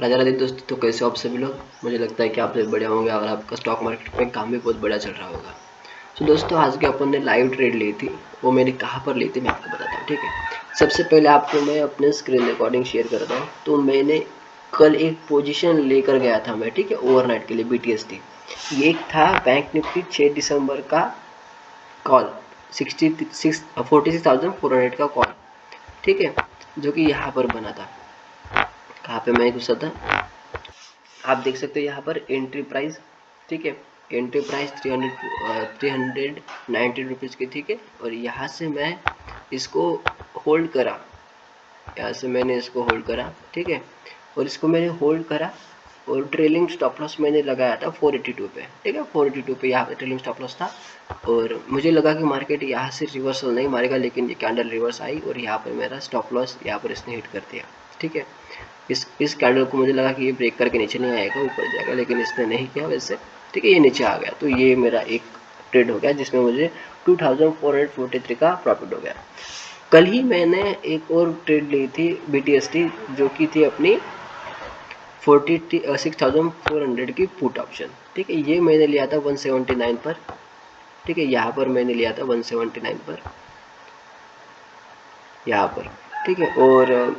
राजा राधे दोस्तों, तो कैसे हो आप सभी लोग। मुझे लगता है कि आप सभी बढ़िया होंगे और आपका स्टॉक मार्केट में काम भी बहुत बढ़िया चल रहा होगा। तो दोस्तों, आज के अपन ने लाइव ट्रेड ली थी, वो मैंने कहाँ पर ली थी मैं आपको बताता हूँ, ठीक है। सबसे पहले आपको मैं अपने स्क्रीन रिकॉर्डिंग शेयर करता हूँ। तो मैंने कल एक पोजीशन लेकर गया था मैं, ठीक है, ओवरनाइट के लिए BTST। ये था बैंक निफ्टी 6 दिसंबर का कॉल, 46,400 का कॉल, ठीक है, जो कि यहाँ पर बना था। कहाँ पे मैं घुसा था, आप देख सकते हो यहाँ पर एंट्री प्राइस, ठीक है, एंट्री प्राइस 390 रुपीज़ की, ठीक है। और यहाँ से मैं इसको होल्ड करा, यहाँ से मैंने इसको होल्ड करा, ठीक है। और इसको मैंने होल्ड करा और ट्रेलिंग स्टॉप लॉस मैंने लगाया था 482 पे, ठीक है, 482 पे यहाँ पे ट्रेलिंग स्टॉप लॉस था। और मुझे लगा कि मार्केट यहाँ से रिवर्सल नहीं मारेगा, लेकिन ये कैंडल रिवर्स आई और यहाँ पर मेरा स्टॉप लॉस यहाँ पर इसने हिट कर दिया, ठीक है। इस कैंडल को मुझे लगा कि ये ब्रेक करके नीचे नहीं आएगा, ऊपर जाएगा, लेकिन इसने नहीं किया वैसे, ठीक है, ये नीचे आ गया। तो ये मेरा एक ट्रेड हो गया जिसमें मुझे 2443 का प्रॉफिट हो गया। कल ही मैंने एक और ट्रेड ली थी BTST, जो कि थी अपनी 6400 की पुट ऑप्शन, ठीक है। ये मैंने लिया था 179 पर, ठीक है, यहाँ पर मैंने लिया था 179 पर, यहाँ पर, ठीक है। और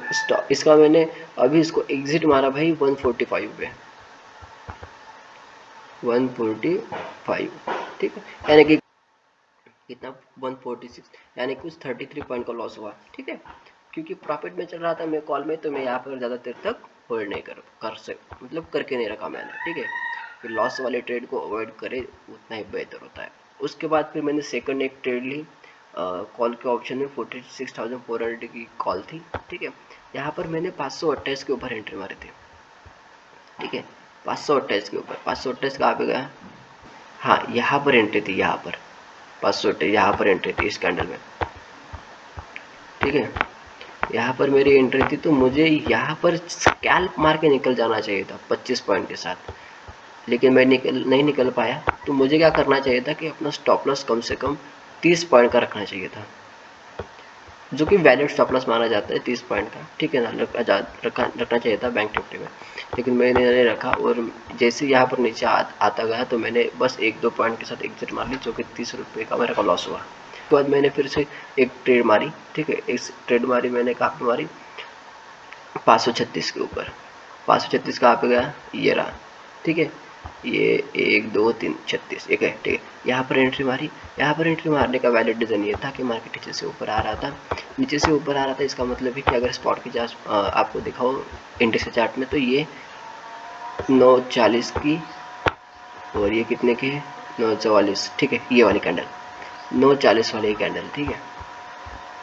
इसका मैंने अभी इसको एग्जिट मारा भाई 145 पे, 145, ठीक है, यानी कि कितना 146, यानी कुछ 33 पॉइंट का लॉस हुआ, ठीक है। क्योंकि प्रॉफिट में चल रहा था मैं कॉल में, तो मैं यहाँ पर ज़्यादा देर तक होल्ड नहीं कर सक मतलब करके नहीं रखा मैंने, ठीक है। फिर लॉस वाले ट्रेड को अवॉइड करे उतना ही बेहतर होता है। उसके बाद फिर मैंने सेकंड एक ट्रेड ली कॉल के ऑप्शन में, 46,400 की कॉल थी, ठीक है। यहाँ पर मैंने 528 के ऊपर एंट्री मारी थी, ठीक है, 528 के ऊपर। 528 कहाँ पे गया, हाँ यहाँ पर एंट्री थी, यहाँ पर 528 यहाँ पर एंट्री थी इस कैंडल में, ठीक है, यहाँ पर मेरी एंट्री थी। तो मुझे यहाँ पर स्कैल्प मार के निकल जाना चाहिए था 25 पॉइंट के साथ, लेकिन मैं नहीं निकल पाया। तो मुझे क्या करना चाहिए था कि अपना स्टॉप लॉस कम से कम 30 पॉइंट का रखना चाहिए था, जो कि वैलिड स्टॉप लॉस माना जाता है 30 पॉइंट का, ठीक है ना, रखना चाहिए था बैंक निफ्टी में, लेकिन मैंने नहीं रखा। और जैसे यहाँ पर नीचे आता गया तो मैंने बस 1-2 पॉइंट के साथ एग्जिट मार ली, जो कि 30 रुपये का मेरा लॉस हुआ। उसके बाद मैंने फिर से एक ट्रेड मारी, ठीक है, एक ट्रेड मारी मैंने, कहाँ पे मारी, 536 के ऊपर। 536 कहाँ पे गया, ये रहा, ठीक है, ये 1 2 3 36 एक है, ठीक है। यहाँ पर एंट्री मारी। यहाँ पर एंट्री मारने का वैलिड रीज़न ये था कि मार्केट नीचे से ऊपर आ रहा था, नीचे से ऊपर आ रहा था। इसका मतलब है कि अगर स्पॉट की चार्ट आपको दिखाओ इंडेक्स चार्ट में, तो ये 940 की और ये कितने की है, 944, ठीक है, ये वाली कैंडल 940 वाली कैंडल, ठीक है,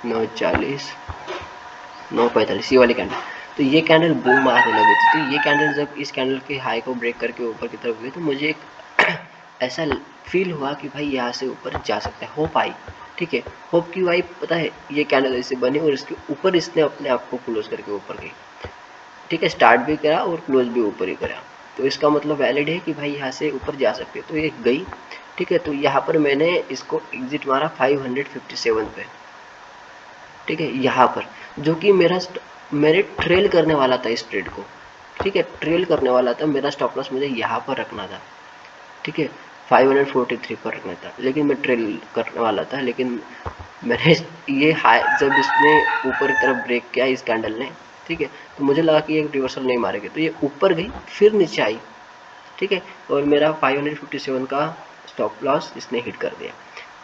940 945 ये वाली कैंडल। तो ये कैंडल बूम मारने लगी थी। तो ये कैंडल जब इस कैंडल के हाई को ब्रेक करके ऊपर की तरफ गई, तो मुझे एक ऐसा फील हुआ कि भाई यहाँ से ऊपर जा सकता है, होप आई, ठीक है। होप की भाई पता है, ये कैंडल ऐसे बनी और इसके ऊपर इसने अपने आप को क्लोज करके ऊपर गई, ठीक है, स्टार्ट भी करा और क्लोज भी ऊपर ही करा। तो इसका मतलब वैलिड है कि भाई यहाँ से ऊपर जा सकते हैं। तो ये गई, ठीक है। तो यहाँ पर मैंने इसको एग्जिट मारा 557 पे, ठीक है, यहाँ पर, जो कि मेरे ट्रेल करने वाला था इस ट्रेड को, ठीक है, ट्रेल करने वाला था। मेरा स्टॉप लॉस मुझे यहाँ पर रखना था, ठीक है, 543 पर रखना था, लेकिन मैं ट्रेल करने वाला था। लेकिन मैंने ये हाई जब इसने ऊपर की तरफ ब्रेक किया इस कैंडल ने, ठीक है, तो मुझे लगा कि ये रिवर्सल नहीं मारेगी, तो ये ऊपर गई फिर नीचे आई, ठीक है। और मेरा 557 का स्टॉप लॉस इसने हिट कर दिया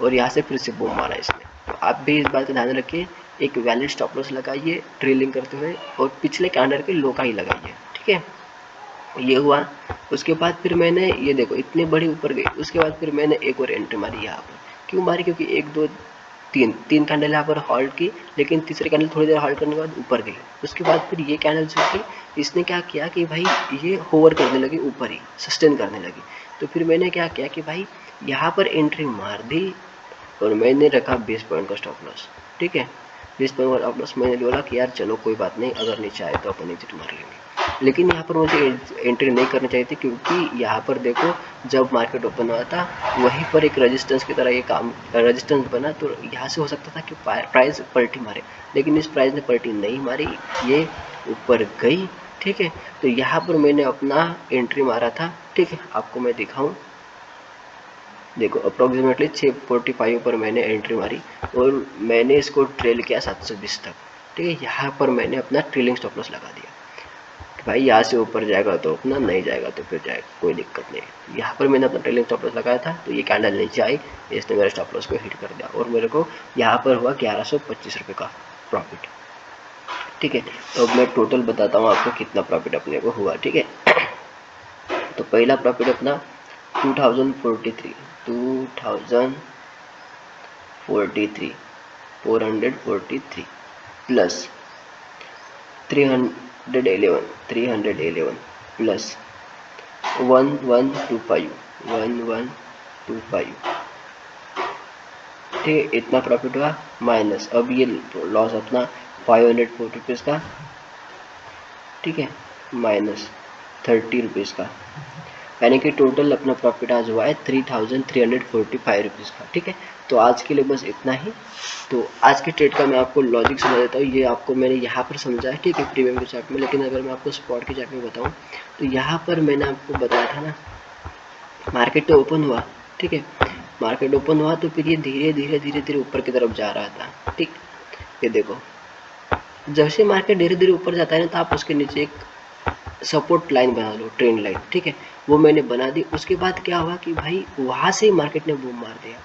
और यहाँ से फिर से बूम मारा इसने। तो आप भी इस बात का ध्यान रखिए, एक वैलिड स्टॉप लॉस लगाइए ट्रेलिंग करते हुए, और पिछले कैंडल के लो का ही लगाइए, ठीक है। ये हुआ। उसके बाद फिर मैंने ये देखो इतनी बड़ी ऊपर गई। उसके बाद फिर मैंने एक और एंट्री मारी यहाँ पर। क्यों मारी, क्योंकि 1 2 3 कैंडल यहाँ पर हॉल्ट की, लेकिन तीसरे कैंडल थोड़ी देर हॉल्ट करने के बाद ऊपर गई। उसके बाद फिर ये कैंडल जो थी, इसने क्या किया कि भाई ये होवर करने लगी, ऊपर ही सस्टेन करने लगी। तो फिर मैंने क्या किया कि भाई यहाँ पर एंट्री मार दी और मैंने रखा 20 पॉइंट का स्टॉप लॉस, ठीक है, 20 पॉइंट का स्टॉप लॉस। मैंने बोला कि यार चलो कोई बात नहीं, अगर नीचे आए तो अपन एग्जिट मार लेंगे। लेकिन यहाँ पर मुझे एंट्री नहीं करनी चाहिए थी, क्योंकि यहाँ पर देखो जब मार्केट ओपन हुआ था वहीं पर एक रेजिस्टेंस की तरह ये काम रेजिस्टेंस बना, तो यहाँ से हो सकता था कि प्राइस पलटी मारे, लेकिन इस प्राइस ने पलटी नहीं मारी, ये ऊपर गई, ठीक है। तो यहाँ पर मैंने अपना एंट्री मारा था, ठीक है, आपको मैं दिखाऊं, देखो अप्रोक्सीमेटली 645 पर मैंने एंट्री मारी और मैंने इसको ट्रेल किया 720 तक, ठीक है। यहाँ पर मैंने अपना ट्रेलिंग स्टॉप लॉस लगा दिया कि भाई यहाँ से ऊपर जाएगा तो अपना, नहीं जाएगा तो फिर जाएगा, कोई दिक्कत नहीं। यहाँ पर मैंने अपना ट्रेलिंग स्टॉप लॉस लगाया था, तो ये कैंडल नीचे आई, इसने मेरे स्टॉप लॉस को हिट कर दिया और मेरे को यहाँ पर हुआ 1125 रुपये का प्रॉफिट, ठीक है। तो अब मैं टोटल बताता हूँ आपको कितना प्रॉफिट अपने को हुआ, ठीक है। तो पहला प्रॉफिट अपना 2043 443 प्लस 311 प्लस 1125 ठीक है, इतना प्रॉफिट हुआ। माइनस अब ये लॉस अपना 540 रुपीज़ का, ठीक है, माइनस 30 रुपीज़ का, यानी कि टोटल अपना प्रॉफिट आज हुआ है 3345 रुपीज़ का, ठीक है। तो आज के लिए बस इतना ही। तो आज के ट्रेड का मैं आपको लॉजिक समझा देता हूँ, ये आपको मैंने यहाँ पर समझा है, ठीक है, प्रीमियम के चार्ट में। लेकिन अगर मैं आपको स्पॉट के चार्ट में बताऊँ तो यहाँ पर मैंने आपको बताया था ना, मार्केट तो ओपन हुआ, ठीक है, मार्केट ओपन हुआ तो फिर ये धीरे धीरे ऊपर की तरफ जा रहा था, ठीक। ये देखो जब से मार्केट धीरे धीरे ऊपर जाता है ना, तो आप उसके नीचे एक सपोर्ट लाइन बना लो, ट्रेंड लाइन, ठीक है, वो मैंने बना दी। उसके बाद क्या हुआ कि भाई वहाँ से मार्केट ने बूम मार दिया।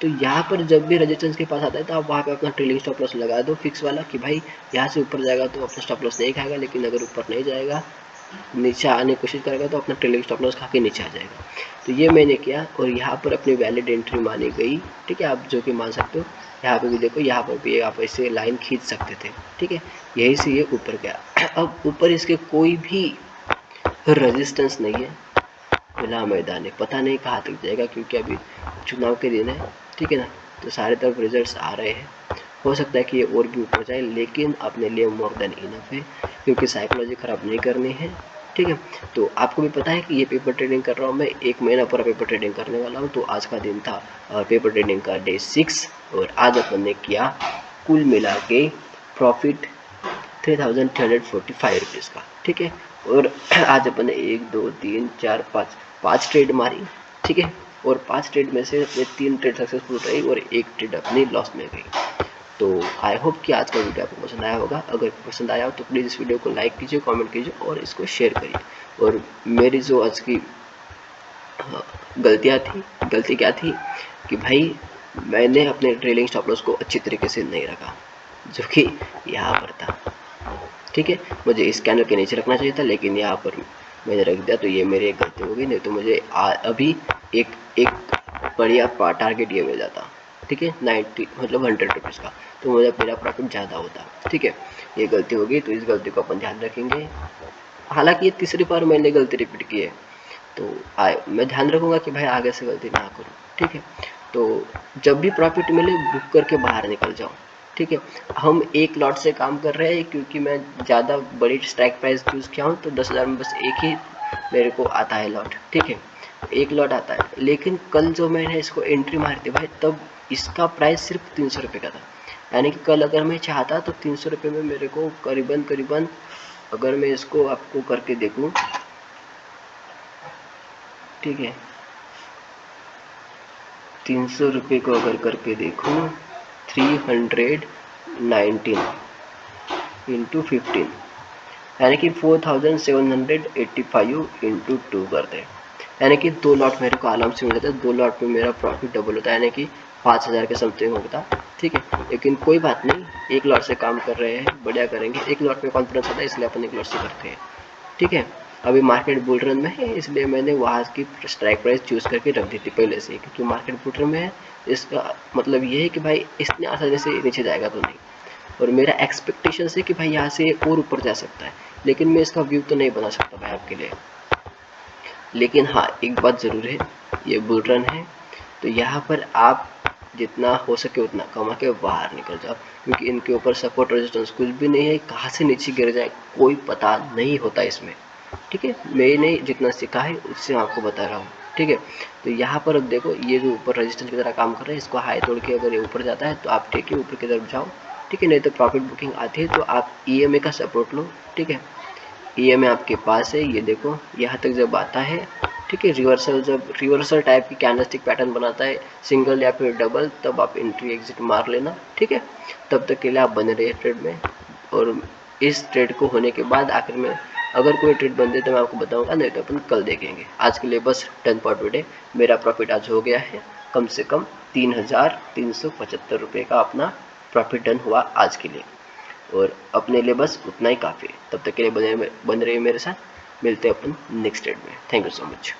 तो यहाँ पर जब भी रेजिस्टेंस के पास आता है तो आप वहाँ पे अपना ट्रेलिंग स्टॉप लॉस लगा दो फिक्स वाला, कि भाई यहाँ से ऊपर जाएगा तो अपना स्टॉप लॉस नहीं खाएगा, लेकिन अगर ऊपर नहीं जाएगा, नीचे आने की कोशिश करेगा तो अपना ट्रेलिंग स्टॉप लॉस खा के नीचे आ जाएगा। तो ये मैंने किया और यहाँ पर अपनी वैलिड एंट्री मानी गई, ठीक है, आप जो कि मान सकते हो। यहाँ पे भी देखो, यहाँ पर भी आप ऐसे लाइन खींच सकते थे, ठीक है, यही से ये ऊपर गया। अब ऊपर इसके कोई भी रेजिस्टेंस नहीं है, खुला मैदान है, पता नहीं कहाँ तक जाएगा, क्योंकि अभी चुनाव के दिन है, ठीक है ना। तो सारे तरफ रिजल्ट्स आ रहे हैं, हो सकता है कि ये और भी ऊपर जाए, लेकिन अपने लिए मोर देन इनफ है, क्योंकि साइकोलॉजी ख़राब नहीं करनी है, ठीक है। तो आपको भी पता है कि ये पेपर ट्रेडिंग कर रहा हूँ मैं, 1 महीना पूरा पेपर ट्रेडिंग करने वाला हूँ। तो आज का दिन था पेपर ट्रेडिंग का डे 6 और आज अपन ने किया कुल मिला के प्रॉफिट 3345 रुपीज़ का, ठीक है। और आज अपन ने 1 2 3 4 5 ट्रेड मारी, ठीक है, और 5 ट्रेड में से अपने 3 ट्रेड सक्सेसफुल रही और 1 ट्रेड अपनी लॉस में गई। तो आई होप कि आज का वीडियो आपको पसंद आया होगा। अगर पसंद आया हो तो प्लीज़ इस वीडियो को लाइक कीजिए, कमेंट कीजिए और इसको शेयर करिए। और मेरी जो आज की गलती क्या थी कि भाई मैंने अपने ट्रेलिंग स्टॉप लॉस को अच्छी तरीके से नहीं रखा, जो कि यहाँ पर था, ठीक है। मुझे इस कैंडल के नीचे रखना चाहिए था, लेकिन यहाँ पर मैंने रख दिया, तो ये मेरी एक गलती हो गई। नहीं तो मुझे अभी एक बढ़िया टारगेट ये मिल जाता, ठीक है, 90 मतलब 100 रुपीज़ का, तो मुझे मेरा प्रॉफिट ज़्यादा होता, ठीक है। ये गलती हो गई, तो इस गलती को अपन ध्यान रखेंगे। हालांकि ये तीसरी बार मैंने गलती रिपीट की है, तो मैं ध्यान रखूँगा कि भाई आगे से गलती ना करूँ, ठीक है। तो जब भी प्रॉफिट मिले बुक करके बाहर निकल जाओ, ठीक है। हम एक लॉट से काम कर रहे हैं, क्योंकि मैं ज़्यादा बड़ी स्ट्राइक प्राइस चूज़ किया हूँ, तो 10,000 में बस एक ही मेरे को आता है लॉट, ठीक है, एक लॉट आता है। लेकिन कल जो मैंने इसको एंट्री मारी थी भाई, तब इसका प्राइस सिर्फ 300 रुपये का था, यानी कि कल अगर मैं चाहता तो 300 रुपये में मेरे को करीबन अगर मैं इसको आपको करके देखूँ, ठीक है, 300 रुपये को अगर करके देखूँ 319 इंटू 15, यानी कि 4785 इंटू 2 करते हैं, यानी कि 2 लॉट मेरे को आराम से मिल जाता है। 2 लॉट में मेरा प्रॉफिट डबल होता है, यानी कि 5000 के समथिंग होता, ठीक है। लेकिन कोई बात नहीं, एक लॉट से काम कर रहे हैं, बढ़िया करेंगे। एक लॉट में कॉन्फिडेंस आता है, इसलिए अपन एक लॉट से करते हैं, ठीक है। अभी मार्केट बुल रन में है, इसलिए मैंने वहाँ की स्ट्राइक प्राइस चूज़ करके रख दी थी पहले से, क्योंकि मार्केट बुल रन में है। इसका मतलब ये है कि भाई इतने आसानी से नीचे जाएगा तो नहीं, और मेरा एक्सपेक्टेशन है कि भाई यहाँ से और ऊपर जा सकता है, लेकिन मैं इसका व्यू तो नहीं बना सकता भाई आपके लिए। लेकिन हाँ, एक बात ज़रूर है, ये बुल रन है, तो यहाँ पर आप जितना हो सके उतना कमा के बाहर निकल जाओ, क्योंकि इनके ऊपर सपोर्ट रेजिस्टेंस कुछ भी नहीं है, कहाँ से नीचे गिर जाए कोई पता नहीं होता इसमें, ठीक है। मैंने जितना सीखा है उससे आपको बता रहा हूँ, ठीक है। तो यहाँ पर अब देखो, ये जो ऊपर रेजिस्टेंस की तरह काम कर रहा है, इसको हाई तोड़ के अगर ये ऊपर जाता है तो आप ठीक है ऊपर की तरफ जाओ, ठीक है। नहीं तो प्रॉफिट बुकिंग आती है तो आप EMA का सपोर्ट लो, ठीक है। EMA आपके पास है, ये देखो यहाँ तक जब आता है, ठीक है, रिवर्सल जब रिवर्सल टाइप की कैंडलस्टिक पैटर्न बनाता है सिंगल या फिर डबल, तब आप एंट्री एग्जिट मार लेना, ठीक है। तब तक के लिए आप बने रहिए ट्रेड में, और इस ट्रेड को होने के बाद आखिर में अगर कोई ट्रेड बनते तो मैं आपको बताऊंगा, नहीं तो अपन कल देखेंगे। आज के लिए बस डन फॉर टुडे। मेरा प्रॉफिट आज हो गया है कम से कम 3,375 रुपये का अपना प्रॉफिट डन हुआ आज के लिए, और अपने लिए बस उतना ही काफ़ी है। तब तक के लिए बने रहिए मेरे साथ, मिलते हैं अपन नेक्स्ट ट्रेड में। Thank you so much.